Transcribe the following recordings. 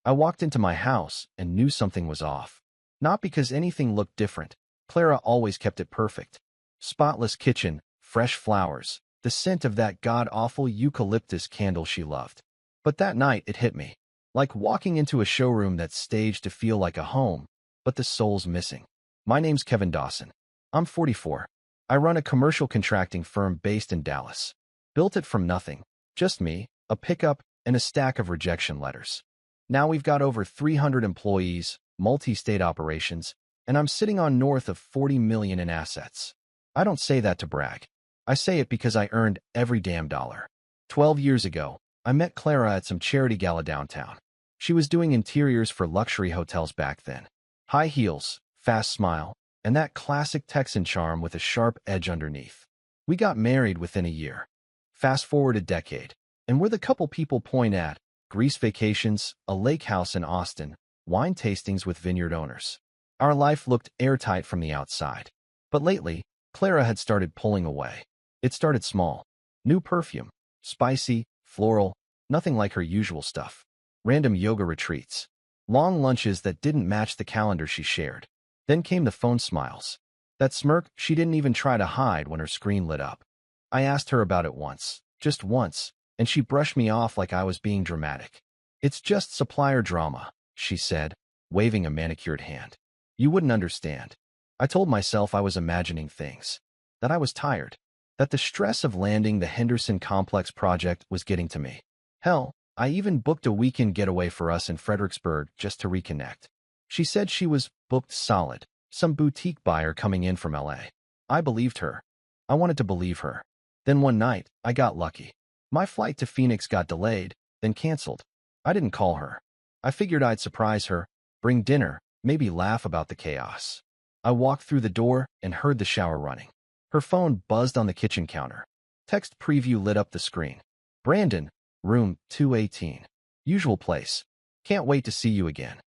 I walked into my house and knew something was off. Not because anything looked different. Clara always kept it perfect. Spotless kitchen, fresh flowers, the scent of that god-awful eucalyptus candle she loved. But that night it hit me. Like walking into a showroom that's staged to feel like a home, but the soul's missing. My name's Kevin Dawson. I'm 44. I run a commercial contracting firm based in Dallas. Built it from nothing. Just me, a pickup, and a stack of rejection letters. Now we've got over 300 employees, multi-state operations, and I'm sitting on north of 40 million in assets. I don't say that to brag. I say it because I earned every damn dollar. 12 years ago, I met Clara at some charity gala downtown. She was doing interiors for luxury hotels back then. High heels, fast smile, and that classic Texan charm with a sharp edge underneath. We got married within a year. Fast forward a decade, and we're the couple people point at: Greece vacations, a lake house in Austin, wine tastings with vineyard owners. Our life looked airtight from the outside. But lately, Clara had started pulling away. It started small. New perfume, spicy, floral, nothing like her usual stuff. Random yoga retreats. Long lunches that didn't match the calendar she shared. Then came the phone smiles. That smirk she didn't even try to hide when her screen lit up. I asked her about it once, just once, and she brushed me off like I was being dramatic. "It's just supplier drama," she said, waving a manicured hand. "You wouldn't understand." I told myself I was imagining things. That I was tired. That the stress of landing the Henderson Complex project was getting to me. Hell, I even booked a weekend getaway for us in Fredericksburg just to reconnect. She said she was booked solid, some boutique buyer coming in from LA. I believed her. I wanted to believe her. Then one night, I got lucky. My flight to Phoenix got delayed, then canceled. I didn't call her. I figured I'd surprise her, bring dinner, maybe laugh about the chaos. I walked through the door and heard the shower running. Her phone buzzed on the kitchen counter. Text preview lit up the screen. "Brandon, room 218. Usual place. Can't wait to see you again."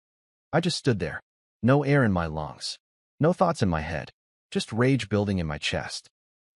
I just stood there. No air in my lungs. No thoughts in my head. Just rage building in my chest.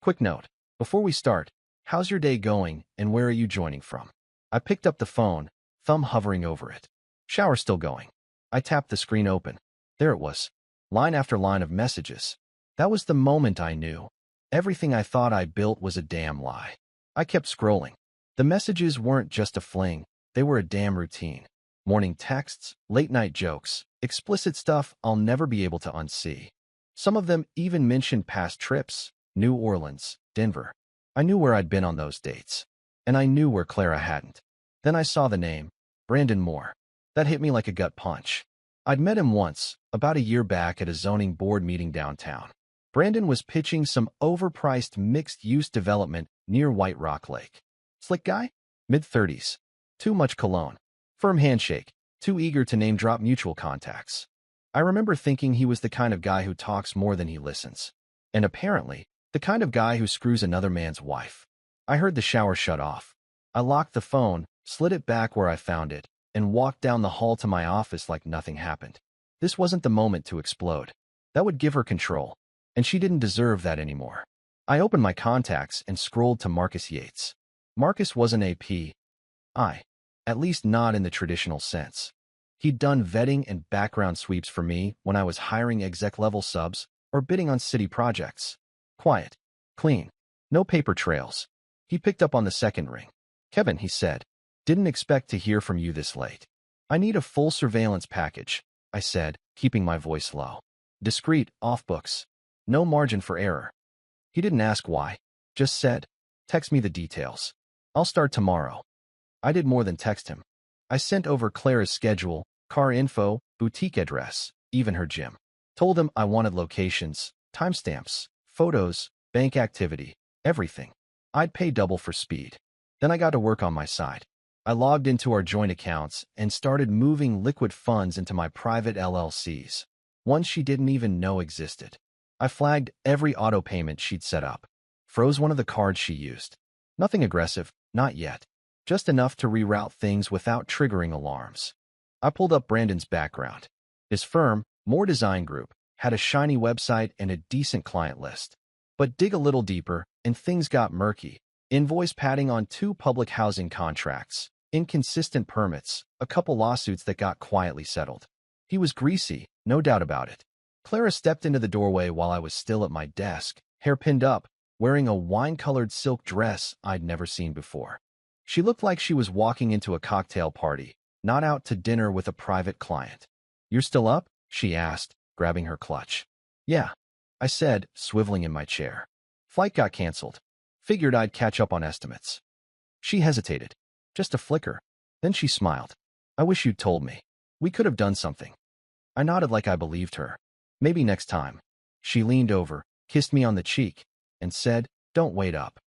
Quick note. Before we start, how's your day going and where are you joining from? I picked up the phone, thumb hovering over it. Shower still going. I tapped the screen open. There it was. Line after line of messages. That was the moment I knew. Everything I thought I built was a damn lie. I kept scrolling. The messages weren't just a fling. They were a damn routine. Morning texts, late-night jokes, explicit stuff I'll never be able to unsee. Some of them even mentioned past trips, New Orleans, Denver. I knew where I'd been on those dates. And I knew where Clara hadn't. Then I saw the name, Brandon Moore. That hit me like a gut punch. I'd met him once, about a year back at a zoning board meeting downtown. Brandon was pitching some overpriced mixed-use development near White Rock Lake. Slick guy? Mid-30s. Too much cologne. Firm handshake. Too eager to name-drop mutual contacts. I remember thinking he was the kind of guy who talks more than he listens. And apparently, the kind of guy who screws another man's wife. I heard the shower shut off. I locked the phone, slid it back where I found it, and walked down the hall to my office like nothing happened. This wasn't the moment to explode. That would give her control, and she didn't deserve that anymore. I opened my contacts and scrolled to Marcus Yates. Marcus wasn't a PI, at least not in the traditional sense. He'd done vetting and background sweeps for me when I was hiring exec-level subs or bidding on city projects. Quiet, clean, no paper trails. He picked up on the second ring. "Kevin," he said, "didn't expect to hear from you this late." "I need a full surveillance package," I said, keeping my voice low. "Discreet, off books. No margin for error." He didn't ask why, just said, "Text me the details. I'll start tomorrow." I did more than text him. I sent over Clara's schedule, car info, boutique address, even her gym. Told him I wanted locations, timestamps, photos, bank activity, everything. I'd pay double for speed. Then I got to work on my side. I logged into our joint accounts and started moving liquid funds into my private LLCs, ones she didn't even know existed. I flagged every auto payment she'd set up. Froze one of the cards she used. Nothing aggressive, not yet. Just enough to reroute things without triggering alarms. I pulled up Brandon's background. His firm, Moore Design Group, had a shiny website and a decent client list. But dig a little deeper, and things got murky. Invoice padding on 2 public housing contracts, inconsistent permits, a couple lawsuits that got quietly settled. He was greasy, no doubt about it. Clara stepped into the doorway while I was still at my desk, hair pinned up, wearing a wine-colored silk dress I'd never seen before. She looked like she was walking into a cocktail party, not out to dinner with a private client. "You're still up?" she asked, grabbing her clutch. "Yeah," I said, swiveling in my chair. "Flight got canceled. Figured I'd catch up on estimates." She hesitated. Just a flicker. Then she smiled. "I wish you'd told me. We could have done something." I nodded like I believed her. "Maybe next time." She leaned over, kissed me on the cheek, and said, "Don't wait up."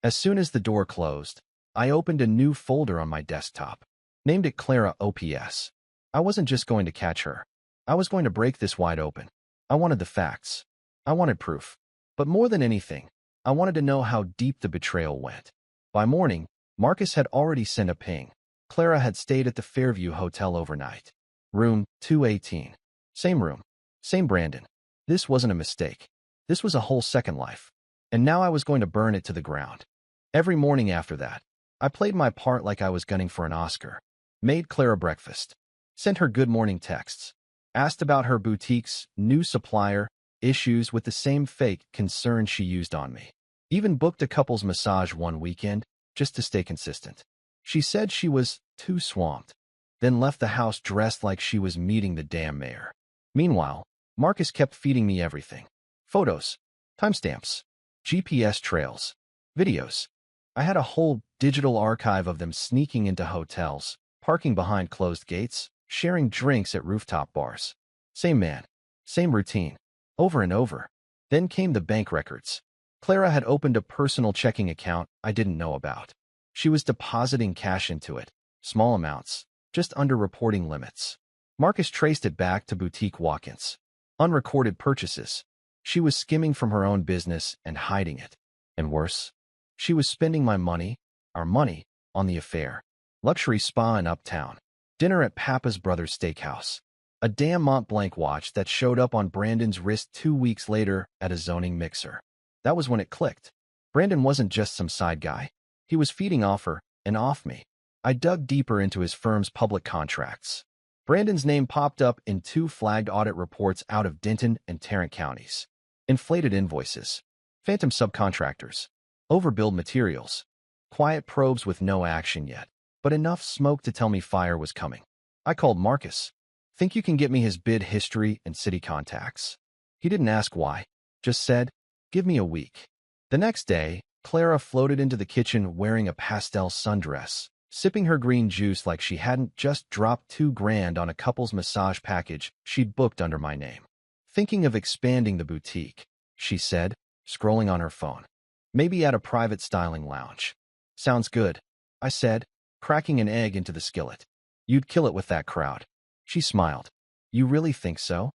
As soon as the door closed, I opened a new folder on my desktop. Named it Clara OPS. I wasn't just going to catch her. I was going to break this wide open. I wanted the facts. I wanted proof. But more than anything, I wanted to know how deep the betrayal went. By morning, Marcus had already sent a ping. Clara had stayed at the Fairview Hotel overnight. Room 218. Same room. Same Brandon. This wasn't a mistake. This was a whole second life. And now I was going to burn it to the ground. Every morning after that, I played my part like I was gunning for an Oscar. Made Clara breakfast. Sent her good morning texts. Asked about her boutique's new supplier, issues with the same fake concern she used on me. Even booked a couple's massage one weekend, just to stay consistent. She said she was too swamped, then left the house dressed like she was meeting the damn mayor. Meanwhile, Marcus kept feeding me everything. Photos, timestamps, GPS trails, videos. I had a whole digital archive of them sneaking into hotels, parking behind closed gates, sharing drinks at rooftop bars. Same man, same routine, over and over. Then came the bank records. Clara had opened a personal checking account I didn't know about. She was depositing cash into it, small amounts, just under reporting limits. Marcus traced it back to boutique walk-ins. Unrecorded purchases. She was skimming from her own business and hiding it. And worse, she was spending my money, our money, on the affair. Luxury spa in Uptown. Dinner at Papa's Brothers Steakhouse. A damn Mont Blanc watch that showed up on Brandon's wrist 2 weeks later at a zoning mixer. That was when it clicked. Brandon wasn't just some side guy. He was feeding off her and off me. I dug deeper into his firm's public contracts. Brandon's name popped up in 2 flagged audit reports out of Denton and Tarrant counties. Inflated invoices. Phantom subcontractors. Overbilled materials. Quiet probes with no action yet, but enough smoke to tell me fire was coming. I called Marcus. "Think you can get me his bid history and city contacts?" He didn't ask why, just said, "Give me a week." The next day, Clara floated into the kitchen wearing a pastel sundress, sipping her green juice like she hadn't just dropped $2,000 on a couple's massage package she'd booked under my name. "Thinking of expanding the boutique," she said, scrolling on her phone. "Maybe at a private styling lounge." "Sounds good," I said, cracking an egg into the skillet. "You'd kill it with that crowd." She smiled. "You really think so?"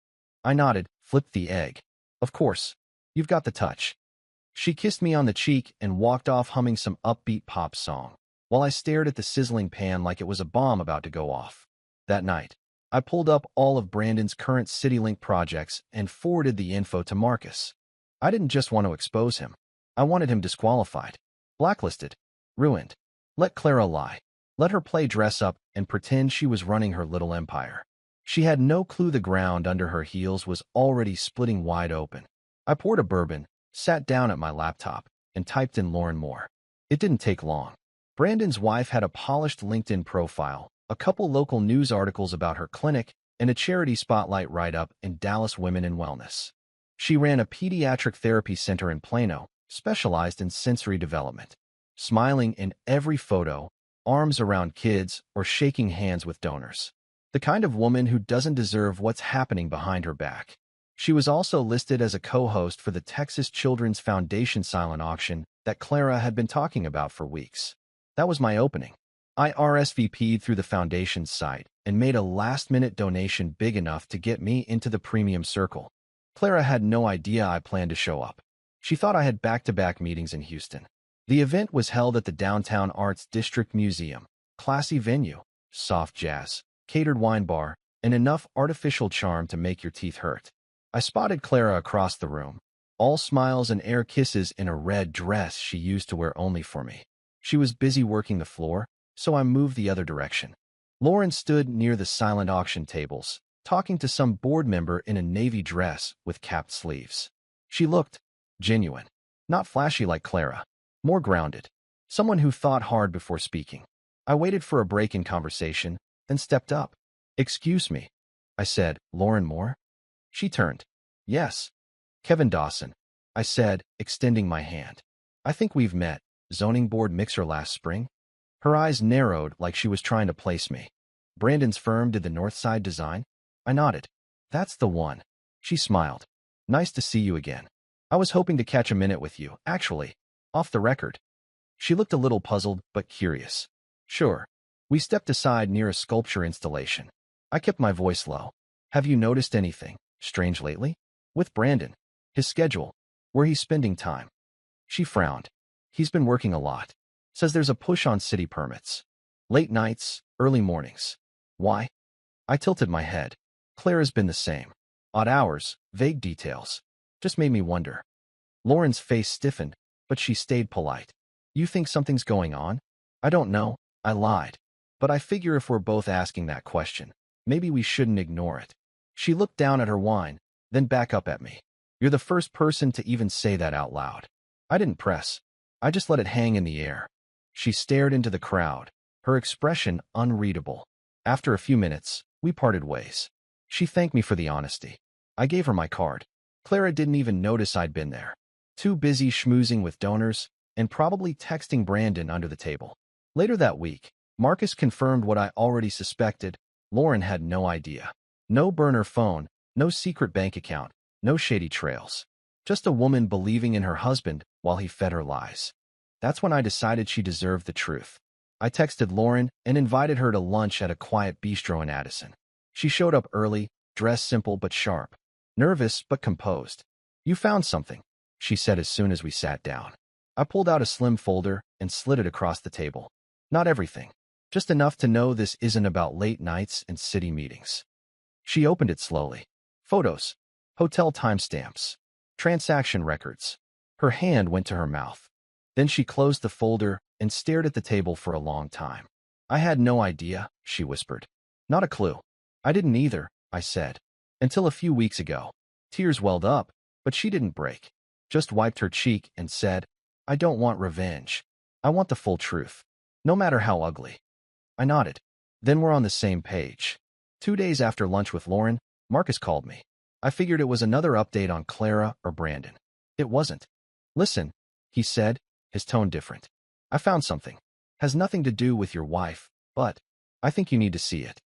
I nodded, flipped the egg. "Of course. You've got the touch." She kissed me on the cheek and walked off humming some upbeat pop song, while I stared at the sizzling pan like it was a bomb about to go off. That night, I pulled up all of Brandon's current CityLink projects and forwarded the info to Marcus. I didn't just want to expose him. I wanted him disqualified, blacklisted, ruined. Let Clara lie. Let her play dress up and pretend she was running her little empire. She had no clue the ground under her heels was already splitting wide open. I poured a bourbon, sat down at my laptop, and typed in Lauren Moore. It didn't take long. Brandon's wife had a polished LinkedIn profile, a couple local news articles about her clinic, and a charity spotlight write-up in Dallas Women in Wellness. She ran a pediatric therapy center in Plano, specialized in sensory development. Smiling in every photo, arms around kids, or shaking hands with donors. The kind of woman who doesn't deserve what's happening behind her back. She was also listed as a co-host for the Texas Children's Foundation silent auction that Clara had been talking about for weeks. That was my opening. I RSVP'd through the foundation's site and made a last-minute donation big enough to get me into the premium circle. Clara had no idea I planned to show up. She thought I had back-to-back meetings in Houston. The event was held at the Downtown Arts District Museum. Classy venue, soft jazz, catered wine bar, and enough artificial charm to make your teeth hurt. I spotted Clara across the room, all smiles and air kisses in a red dress she used to wear only for me. She was busy working the floor, so I moved the other direction. Lauren stood near the silent auction tables, talking to some board member in a navy dress with capped sleeves. She looked genuine, not flashy like Clara, more grounded, someone who thought hard before speaking. I waited for a break in conversation, then stepped up. "Excuse me," I said. "Lauren Moore?" She turned. "Yes. Kevin Dawson," I said, extending my hand. "I think we've met, zoning board mixer last spring." Her eyes narrowed like she was trying to place me. "Brandon's firm did the north side design?" I nodded. "That's the one." She smiled. "Nice to see you again. I was hoping to catch a minute with you, actually, off the record." She looked a little puzzled but curious. "Sure." We stepped aside near a sculpture installation. I kept my voice low. "Have you noticed anything strange lately? With Brandon? His schedule? Where he's spending time?" She frowned. "He's been working a lot. Says there's a push on city permits. Late nights, early mornings. Why?" I tilted my head. Clara's been the same. Odd hours, vague details. Just made me wonder. Lauren's face stiffened, but she stayed polite. "You think something's going on?" "I don't know," I lied. "But I figure if we're both asking that question, maybe we shouldn't ignore it." She looked down at her wine, then back up at me. "You're the first person to even say that out loud." I didn't press. I just let it hang in the air. She stared into the crowd, her expression unreadable. After a few minutes, we parted ways. She thanked me for the honesty. I gave her my card. Clara didn't even notice I'd been there. Too busy schmoozing with donors and probably texting Brandon under the table. Later that week, Marcus confirmed what I already suspected. Lauren had no idea. No burner phone, no secret bank account, no shady trails. Just a woman believing in her husband while he fed her lies. That's when I decided she deserved the truth. I texted Lauren and invited her to lunch at a quiet bistro in Addison. She showed up early, dressed simple but sharp. Nervous but composed. "You found something," she said as soon as we sat down. I pulled out a slim folder and slid it across the table. "Not everything. Just enough to know this isn't about late nights and city meetings." She opened it slowly. Photos. Hotel timestamps. Transaction records. Her hand went to her mouth. Then she closed the folder and stared at the table for a long time. "I had no idea," she whispered. "Not a clue." "I didn't either," I said. "Until a few weeks ago." Tears welled up, but she didn't break. Just wiped her cheek and said, "I don't want revenge. I want the full truth. No matter how ugly." I nodded. "Then we're on the same page." 2 days after lunch with Lauren, Marcus called me. I figured it was another update on Clara or Brandon. It wasn't. "Listen," he said, his tone different. "I found something. Has nothing to do with your wife, but I think you need to see it."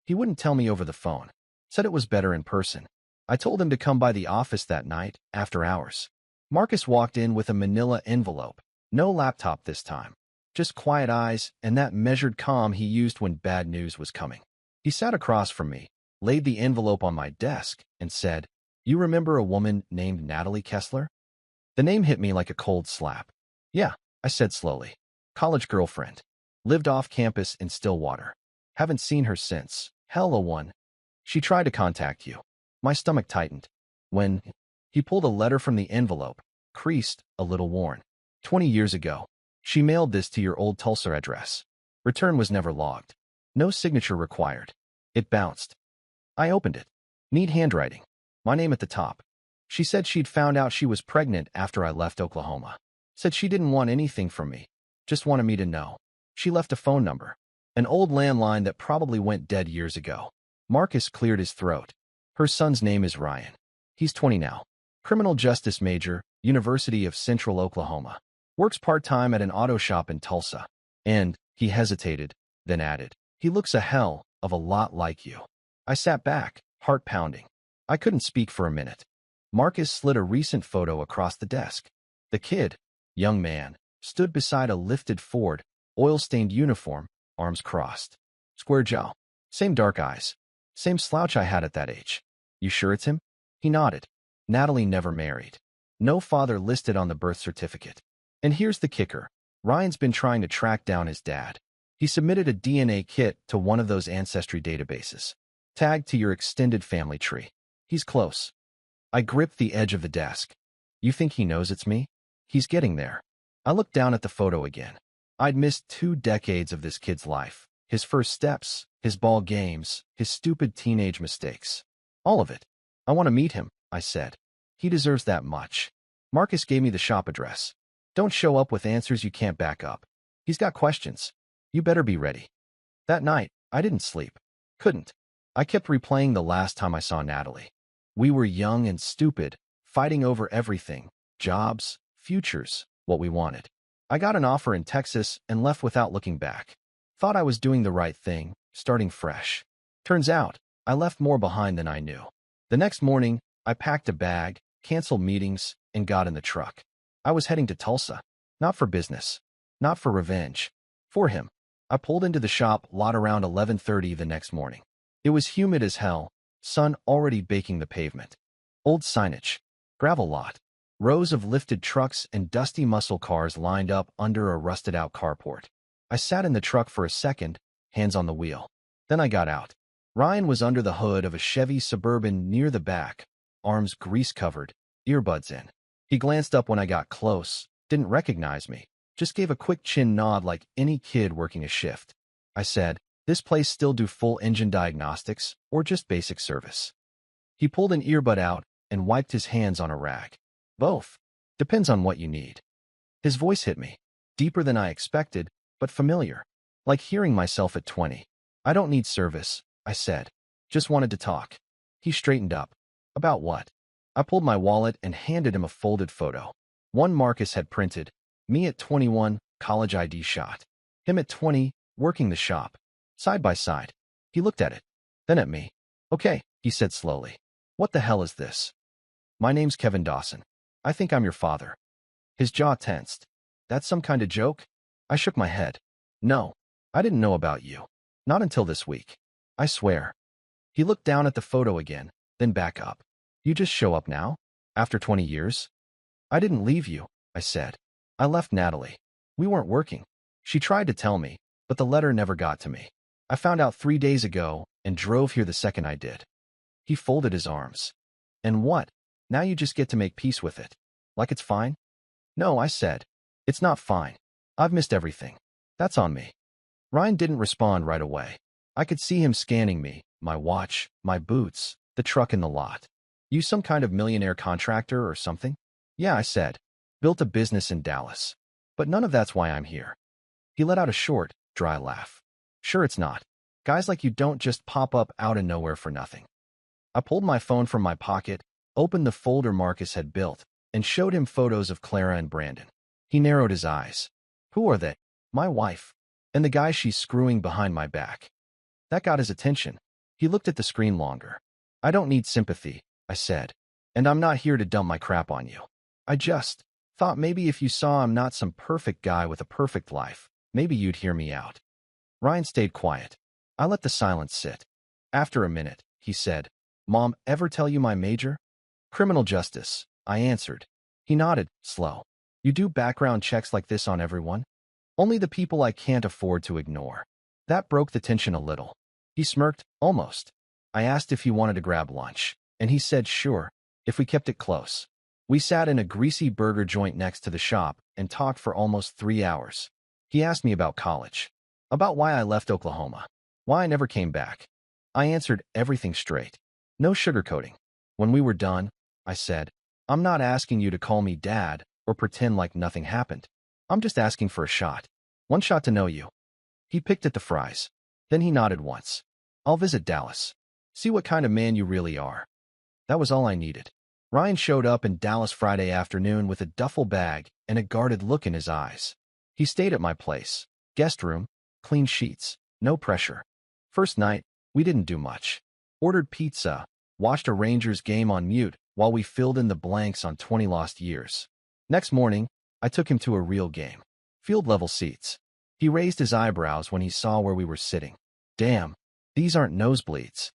He wouldn't tell me over the phone. Said it was better in person. I told him to come by the office that night, after hours. Marcus walked in with a manila envelope. No laptop this time. Just quiet eyes and that measured calm he used when bad news was coming. He sat across from me, laid the envelope on my desk, and said, "You remember a woman named Natalie Kessler?" The name hit me like a cold slap. "Yeah," I said slowly. "College girlfriend. Lived off campus in Stillwater. Haven't seen her since. Hell a one. She tried to contact you." My stomach tightened. When he pulled a letter from the envelope, creased, a little worn. 20 years ago. She mailed this to your old Tulsa address. Return was never logged. No signature required. It bounced. I opened it. Neat handwriting. My name at the top. She said she'd found out she was pregnant after I left Oklahoma. Said she didn't want anything from me. Just wanted me to know. She left a phone number. An old landline that probably went dead years ago. Marcus cleared his throat. Her son's name is Ryan. He's 20 now. Criminal justice major, University of Central Oklahoma. Works part-time at an auto shop in Tulsa. And, he hesitated, then added, he looks a hell of a lot like you. I sat back, heart pounding. I couldn't speak for a minute. Marcus slid a recent photo across the desk. The kid, young man, stood beside a lifted Ford, oil-stained uniform, arms crossed. Square jaw. Same dark eyes. Same slouch I had at that age. "You sure it's him?" He nodded. "Natalie never married. No father listed on the birth certificate. And here's the kicker. Ryan's been trying to track down his dad. He submitted a DNA kit to one of those ancestry databases. Tagged to your extended family tree. He's close." I gripped the edge of the desk. "You think he knows it's me?" "He's getting there." I looked down at the photo again. I'd missed 2 decades of this kid's life. His first steps, his ball games, his stupid teenage mistakes. All of it. I want to meet him, I said. He deserves that much. Marcus gave me the shop address. Don't show up with answers you can't back up. He's got questions. You better be ready. That night, I didn't sleep. Couldn't. I kept replaying the last time I saw Natalie. We were young and stupid, fighting over everything. Jobs, futures, what we wanted. I got an offer in Texas and left without looking back. Thought I was doing the right thing, starting fresh. Turns out, I left more behind than I knew. The next morning, I packed a bag, canceled meetings, and got in the truck. I was heading to Tulsa. Not for business. Not for revenge. For him. I pulled into the shop lot around 11:30 the next morning. It was humid as hell, sun already baking the pavement. Old signage. Gravel lot. Rows of lifted trucks and dusty muscle cars lined up under a rusted-out carport. I sat in the truck for a second, hands on the wheel. Then I got out. Ryan was under the hood of a Chevy Suburban near the back, arms grease-covered, earbuds in. He glanced up when I got close, didn't recognize me, just gave a quick chin nod like any kid working a shift. I said, "This place still do full engine diagnostics, or just basic service?" He pulled an earbud out and wiped his hands on a rag. "Both. Depends on what you need." His voice hit me, deeper than I expected, but familiar, like hearing myself at 20. "I don't need service," I said. "Just wanted to talk." He straightened up. "About what?" I pulled my wallet and handed him a folded photo. One Marcus had printed, me at 21, college ID shot. Him at 20, working the shop. Side by side. He looked at it, then at me. "Okay," he said slowly. "What the hell is this?" "My name's Kevin Dawson. I think I'm your father." His jaw tensed. "That's some kind of joke?" I shook my head. "No, I didn't know about you. Not until this week. I swear." He looked down at the photo again, then back up. "You just show up now? After 20 years? "I didn't leave you," I said. "I left Natalie. We weren't working. She tried to tell me, but the letter never got to me. I found out 3 days ago and drove here the second I did." He folded his arms. "And what? Now you just get to make peace with it? Like it's fine?" "No," I said. "It's not fine. I've missed everything. That's on me." Ryan didn't respond right away. I could see him scanning me, my watch, my boots, the truck in the lot. "You some kind of millionaire contractor or something?" "Yeah," I said. "Built a business in Dallas. But none of that's why I'm here." He let out a short, dry laugh. "Sure it's not. Guys like you don't just pop up out of nowhere for nothing." I pulled my phone from my pocket, opened the folder Marcus had built, and showed him photos of Clara and Brandon. He narrowed his eyes. "Who are they?" "My wife. And the guy she's screwing behind my back." That got his attention. He looked at the screen longer. "I don't need sympathy," I said. "And I'm not here to dump my crap on you. I just thought maybe if you saw I'm not some perfect guy with a perfect life, maybe you'd hear me out." Ryan stayed quiet. I let the silence sit. After a minute, he said, "Mom ever tell you my major?" "Criminal justice," I answered. He nodded, slow. "You do background checks like this on everyone?" "Only the people I can't afford to ignore." That broke the tension a little. He smirked, almost. I asked if he wanted to grab lunch, and he said sure, if we kept it close. We sat in a greasy burger joint next to the shop and talked for almost 3 hours. He asked me about college, about why I left Oklahoma, why I never came back. I answered everything straight. No sugarcoating. When we were done, I said, "I'm not asking you to call me Dad or pretend like nothing happened. I'm just asking for a shot. One shot to know you." He picked at the fries. Then he nodded once. "I'll visit Dallas. See what kind of man you really are." That was all I needed. Ryan showed up in Dallas Friday afternoon with a duffel bag and a guarded look in his eyes. He stayed at my place. Guest room, clean sheets, no pressure. First night, we didn't do much. Ordered pizza, watched a Rangers game on mute while we filled in the blanks on 20 lost years. Next morning, I took him to a real game. Field-level seats. He raised his eyebrows when he saw where we were sitting. "Damn, these aren't nosebleeds."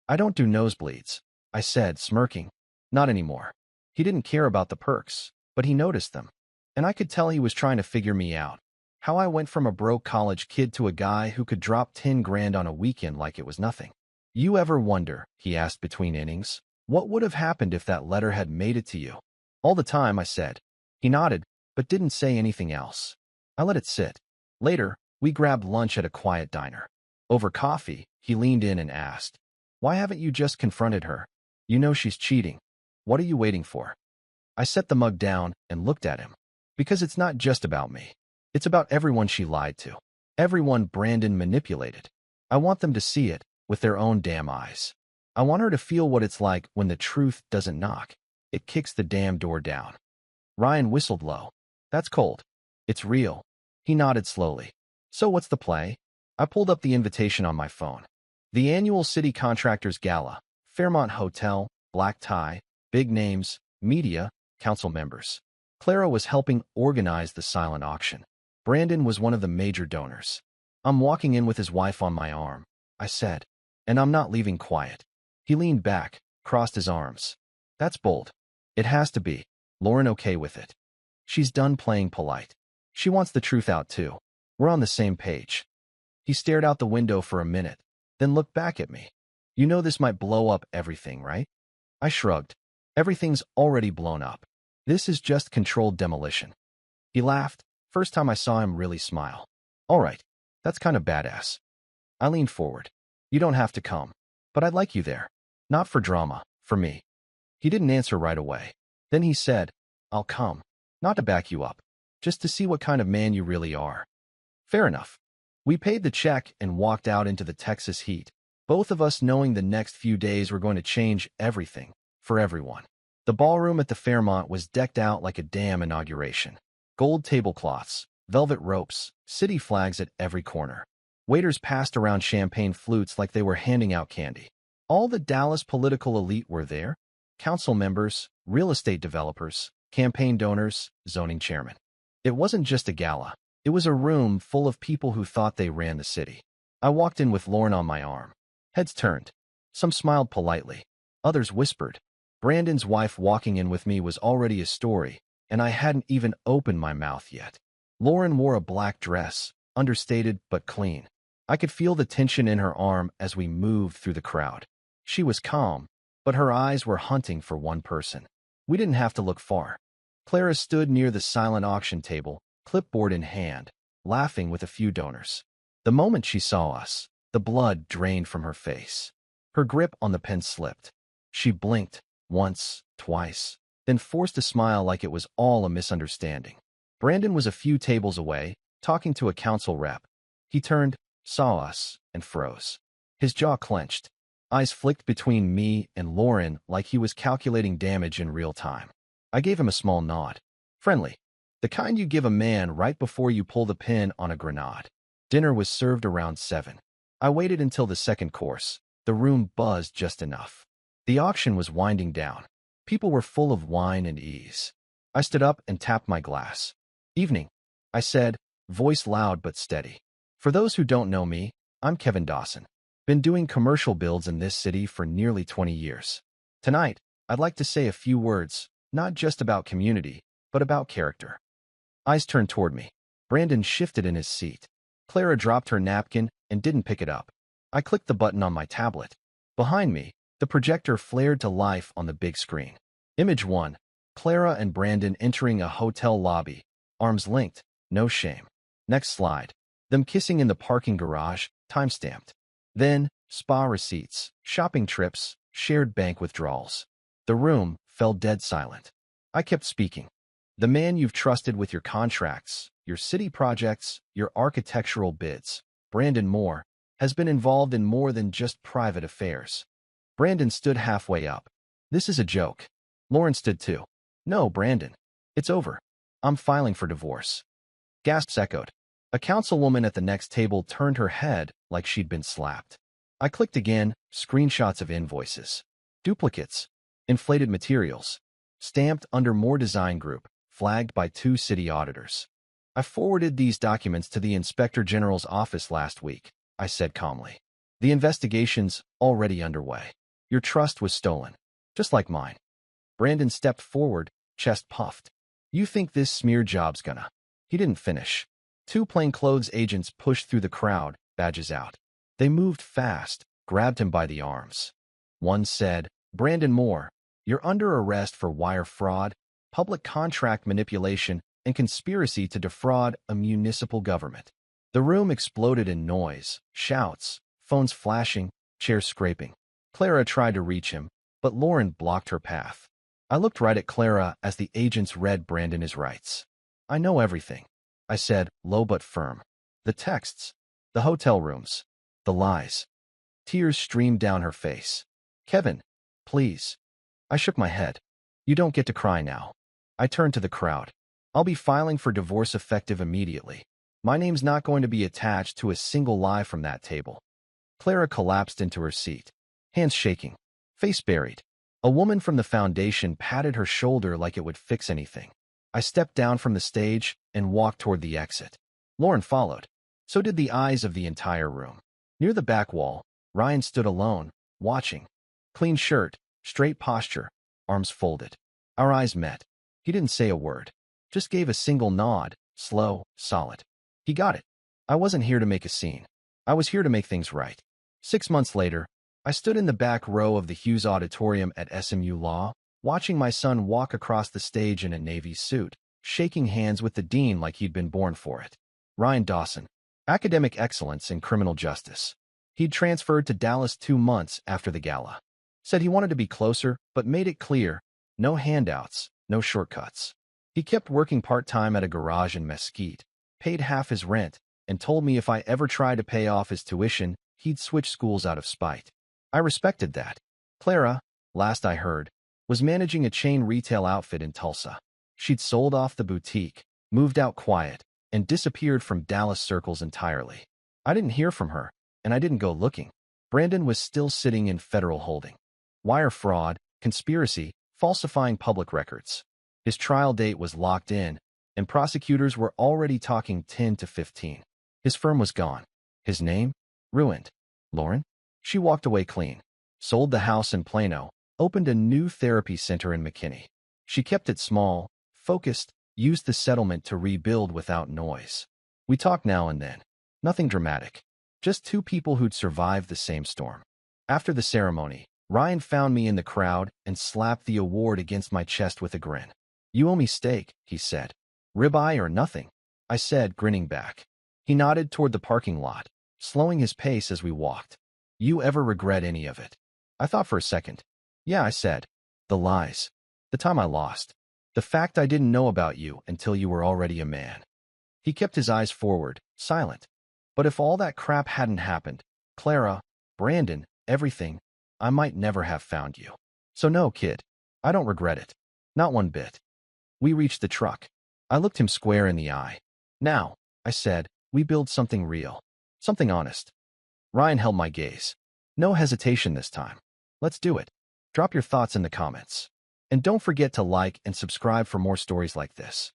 "I don't do nosebleeds," I said, smirking. "Not anymore." He didn't care about the perks, but he noticed them. And I could tell he was trying to figure me out. How I went from a broke college kid to a guy who could drop 10 grand on a weekend like it was nothing. "You ever wonder," he asked between innings, "what would have happened if that letter had made it to you?" "All the time," I said. He nodded, but didn't say anything else. I let it sit. Later, we grabbed lunch at a quiet diner. Over coffee, he leaned in and asked, "Why haven't you just confronted her? You know she's cheating. What are you waiting for?" I set the mug down and looked at him. Because it's not just about me. It's about everyone she lied to. Everyone Brandon manipulated. I want them to see it with their own damn eyes. I want her to feel what it's like when the truth doesn't knock. It kicks the damn door down. Ryan whistled low. "That's cold. It's real." He nodded slowly. "So what's the play?" I pulled up the invitation on my phone. The annual City Contractors Gala, Fairmont Hotel, black tie, big names, media, council members. Clara was helping organize the silent auction. Brandon was one of the major donors. "I'm walking in with his wife on my arm," I said, "and I'm not leaving quiet." He leaned back, crossed his arms. "That's bold." "It has to be. Lauren okay with it?" "She's done playing polite. She wants the truth out too. We're on the same page." He stared out the window for a minute, then looked back at me. "You know this might blow up everything, right?" I shrugged. "Everything's already blown up. This is just controlled demolition." He laughed, first time I saw him really smile. "All right, that's kind of badass." I leaned forward. "You don't have to come, but I'd like you there. Not for drama, for me." He didn't answer right away. Then he said, "I'll come. Not to back you up, just to see what kind of man you really are." Fair enough. We paid the check and walked out into the Texas heat, both of us knowing the next few days were going to change everything, for everyone. The ballroom at the Fairmont was decked out like a damn inauguration. Gold tablecloths, velvet ropes, city flags at every corner. Waiters passed around champagne flutes like they were handing out candy. All the Dallas political elite were there. Council members, real estate developers, campaign donors, zoning chairmen. It wasn't just a gala. It was a room full of people who thought they ran the city. I walked in with Lauren on my arm. Heads turned. Some smiled politely. Others whispered. Brandon's wife walking in with me was already a story, and I hadn't even opened my mouth yet. Lauren wore a black dress, understated but clean. I could feel the tension in her arm as we moved through the crowd. She was calm, but her eyes were hunting for one person. We didn't have to look far. Clara stood near the silent auction table, clipboard in hand, laughing with a few donors. The moment she saw us, the blood drained from her face. Her grip on the pen slipped. She blinked, once, twice, then forced a smile like it was all a misunderstanding. Brandon was a few tables away, talking to a council rep. He turned, saw us, and froze. His jaw clenched. Eyes flicked between me and Lauren like he was calculating damage in real time. I gave him a small nod. Friendly. The kind you give a man right before you pull the pin on a grenade. Dinner was served around 7. I waited until the second course. The room buzzed just enough. The auction was winding down. People were full of wine and ease. I stood up and tapped my glass. "Evening," I said, voice loud but steady. For those who don't know me, I'm Kevin Dawson. Been doing commercial builds in this city for nearly 20 years. Tonight, I'd like to say a few words, not just about community, but about character. Eyes turned toward me. Brandon shifted in his seat. Clara dropped her napkin and didn't pick it up. I clicked the button on my tablet. Behind me, the projector flared to life on the big screen. Image 1. Clara and Brandon entering a hotel lobby. Arms linked, no shame. Next slide. Them kissing in the parking garage, time-stamped. Then, spa receipts, shopping trips, shared bank withdrawals. The room fell dead silent. I kept speaking. The man you've trusted with your contracts, your city projects, your architectural bids, Brandon Moore, has been involved in more than just private affairs. Brandon stood halfway up. "This is a joke." Lauren stood too. "No, Brandon. It's over. I'm filing for divorce." Gasps echoed. A councilwoman at the next table turned her head like she'd been slapped. I clicked again, screenshots of invoices. Duplicates. Inflated materials. Stamped under Moore Design Group, flagged by 2 city auditors. "I forwarded these documents to the Inspector General's office last week," I said calmly. "The investigation's already underway. Your trust was stolen, just like mine." Brandon stepped forward, chest puffed. "You think this smear job's gonna—" He didn't finish. 2 plainclothes agents pushed through the crowd, badges out. They moved fast, grabbed him by the arms. One said, "Brandon Moore, you're under arrest for wire fraud, public contract manipulation, and conspiracy to defraud a municipal government." The room exploded in noise, shouts, phones flashing, chairs scraping. Clara tried to reach him, but Lauren blocked her path. I looked right at Clara as the agents read Brandon his rights. "I know everything," I said, low but firm. "The texts, the hotel rooms, the lies." Tears streamed down her face. "Kevin, please." I shook my head. "You don't get to cry now." I turned to the crowd. "I'll be filing for divorce effective immediately. My name's not going to be attached to a single lie from that table." Clara collapsed into her seat, hands shaking, face buried. A woman from the foundation patted her shoulder like it would fix anything. I stepped down from the stage and walked toward the exit. Lauren followed. So did the eyes of the entire room. Near the back wall, Ryan stood alone, watching. Clean shirt, straight posture, arms folded. Our eyes met. He didn't say a word, just gave a single nod, slow, solid. He got it. I wasn't here to make a scene. I was here to make things right. 6 months later, I stood in the back row of the Hughes Auditorium at SMU Law, watching my son walk across the stage in a Navy suit, shaking hands with the dean like he'd been born for it. Ryan Dawson, academic excellence in criminal justice. He'd transferred to Dallas 2 months after the gala. Said he wanted to be closer, but made it clear, no handouts, no shortcuts. He kept working part-time at a garage in Mesquite, paid half his rent, and told me if I ever tried to pay off his tuition, he'd switch schools out of spite. I respected that. Clara, last I heard, was managing a chain retail outfit in Tulsa. She'd sold off the boutique, moved out quiet, and disappeared from Dallas circles entirely. I didn't hear from her, and I didn't go looking. Brandon was still sitting in federal holding. Wire fraud, conspiracy, falsifying public records. His trial date was locked in, and prosecutors were already talking 10 to 15. His firm was gone. His name? Ruined. Lauren? She walked away clean, sold the house in Plano, opened a new therapy center in McKinney. She kept it small, focused, used the settlement to rebuild without noise. We talked now and then. Nothing dramatic. Just two people who'd survived the same storm. After the ceremony, Ryan found me in the crowd and slapped the award against my chest with a grin. "You owe me steak," he said. "Ribeye or nothing," I said, grinning back. He nodded toward the parking lot, slowing his pace as we walked. "You ever regret any of it?" I thought for a second. "Yeah," I said. "The lies. The time I lost. The fact I didn't know about you until you were already a man." He kept his eyes forward, silent. "But if all that crap hadn't happened, Clara, Brandon, everything, I might never have found you. So no, kid. I don't regret it. Not one bit." We reached the truck. I looked him square in the eye. "Now," I said, "we build something real. Something honest." Ryan held my gaze. "No hesitation this time. Let's do it." Drop your thoughts in the comments. And don't forget to like and subscribe for more stories like this.